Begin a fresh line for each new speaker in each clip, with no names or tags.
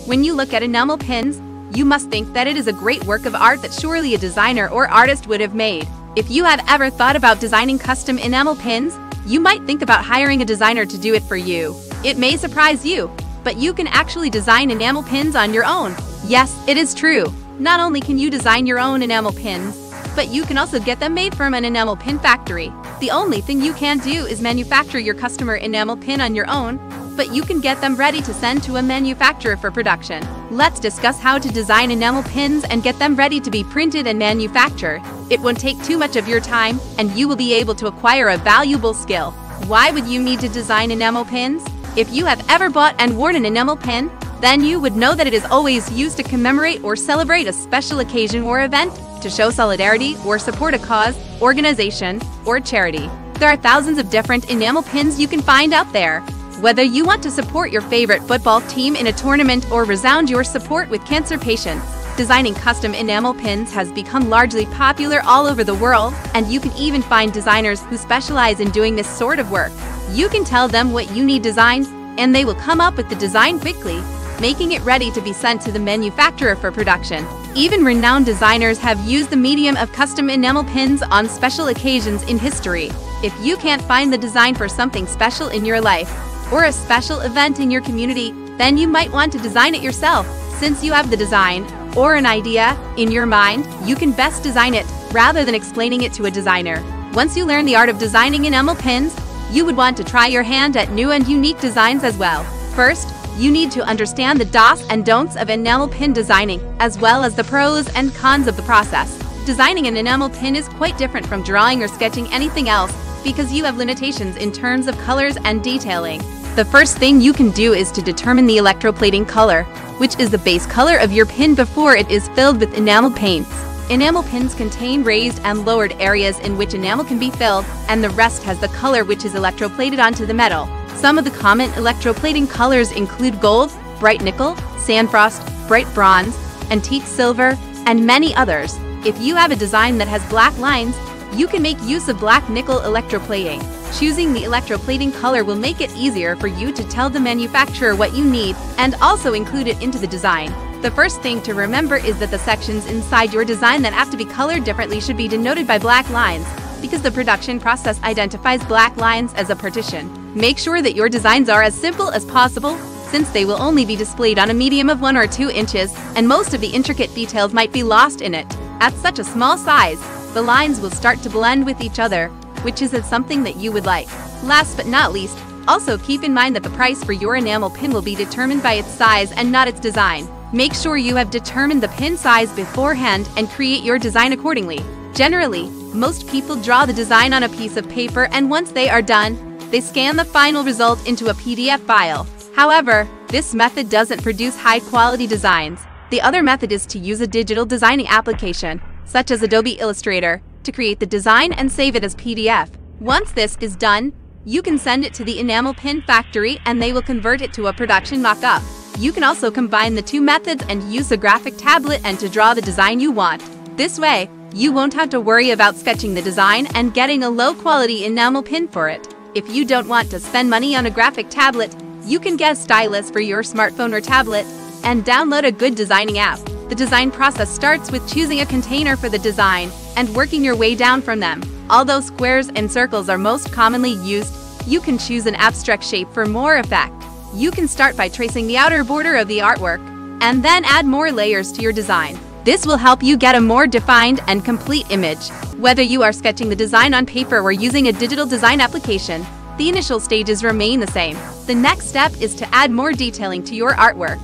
When you look at enamel pins, you must think that it is a great work of art that surely a designer or artist would have made. If you have ever thought about designing custom enamel pins, you might think about hiring a designer to do it for you. It may surprise you, but you can actually design enamel pins on your own. Yes, it is true. Not only can you design your own enamel pins, but you can also get them made from an enamel pin factory. The only thing you can't do is manufacture your customer enamel pin on your own, but you can get them ready to send to a manufacturer for production. Let's discuss how to design enamel pins and get them ready to be printed and manufactured. It won't take too much of your time, and you will be able to acquire a valuable skill. Why would you need to design enamel pins? If you have ever bought and worn an enamel pin, then you would know that it is always used to commemorate or celebrate a special occasion or event, to show solidarity or support a cause, organization, or charity. There are thousands of different enamel pins you can find out there. Whether you want to support your favorite football team in a tournament or resound your support with cancer patients, designing custom enamel pins has become largely popular all over the world, and you can even find designers who specialize in doing this sort of work. You can tell them what you need designed, and they will come up with the design quickly, making it ready to be sent to the manufacturer for production. Even renowned designers have used the medium of custom enamel pins on special occasions in history. If you can't find the design for something special in your life, or a special event in your community, then you might want to design it yourself. Since you have the design, or an idea, in your mind, you can best design it, rather than explaining it to a designer. Once you learn the art of designing enamel pins, you would want to try your hand at new and unique designs as well. First, you need to understand the do's and don'ts of enamel pin designing, as well as the pros and cons of the process. Designing an enamel pin is quite different from drawing or sketching anything else, because you have limitations in terms of colors and detailing. The first thing you can do is to determine the electroplating color, which is the base color of your pin before it is filled with enamel paints. Enamel pins contain raised and lowered areas in which enamel can be filled, and the rest has the color which is electroplated onto the metal. Some of the common electroplating colors include gold, bright nickel, sandfrost, bright bronze, antique silver, and many others. If you have a design that has black lines, you can make use of black nickel electroplating. Choosing the electroplating color will make it easier for you to tell the manufacturer what you need and also include it into the design. The first thing to remember is that the sections inside your design that have to be colored differently should be denoted by black lines, because the production process identifies black lines as a partition. Make sure that your designs are as simple as possible, since they will only be displayed on a medium of 1 or 2 inches, and most of the intricate details might be lost in it. At such a small size, the lines will start to blend with each other, which is something that you would like. Last but not least, also keep in mind that the price for your enamel pin will be determined by its size and not its design. Make sure you have determined the pin size beforehand and create your design accordingly. Generally, most people draw the design on a piece of paper, and once they are done, they scan the final result into a PDF file. However, this method doesn't produce high-quality designs. The other method is to use a digital designing application, such as Adobe Illustrator, to create the design and save it as PDF. Once this is done, you can send it to the enamel pin factory and they will convert it to a production mock-up. You can also combine the two methods and use a graphic tablet and to draw the design you want. This way, you won't have to worry about sketching the design and getting a low-quality enamel pin for it. If you don't want to spend money on a graphic tablet, you can get a stylus for your smartphone or tablet and download a good designing app. The design process starts with choosing a container for the design and working your way down from them. Although squares and circles are most commonly used, you can choose an abstract shape for more effect. You can start by tracing the outer border of the artwork and then add more layers to your design. This will help you get a more defined and complete image. Whether you are sketching the design on paper or using a digital design application, the initial stages remain the same. The next step is to add more detailing to your artwork,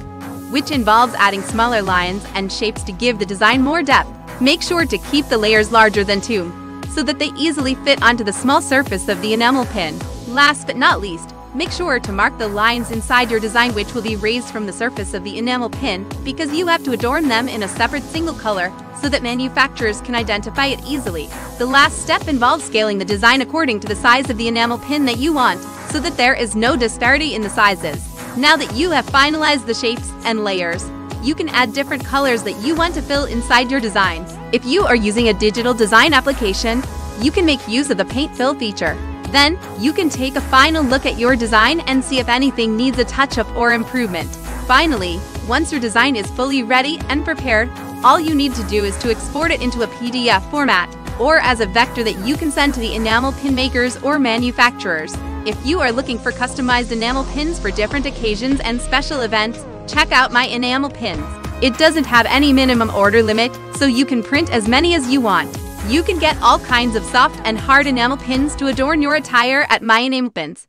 which involves adding smaller lines and shapes to give the design more depth. Make sure to keep the layers larger than 2, so that they easily fit onto the small surface of the enamel pin. Last but not least, make sure to mark the lines inside your design which will be raised from the surface of the enamel pin, because you have to adorn them in a separate single color so that manufacturers can identify it easily. The last step involves scaling the design according to the size of the enamel pin that you want, so that there is no disparity in the sizes. Now that you have finalized the shapes and layers, you can add different colors that you want to fill inside your design. If you are using a digital design application, you can make use of the paint fill feature. Then, you can take a final look at your design and see if anything needs a touch-up or improvement. Finally, Once your design is fully ready and prepared, all you need to do is to export it into a PDF format or as a vector that you can send to the enamel pin makers or manufacturers. If you are looking for customized enamel pins for different occasions and special events, check out my enamel pins. It doesn't have any minimum order limit, so you can print as many as you want. You can get all kinds of soft and hard enamel pins to adorn your attire at my Enamel Pins.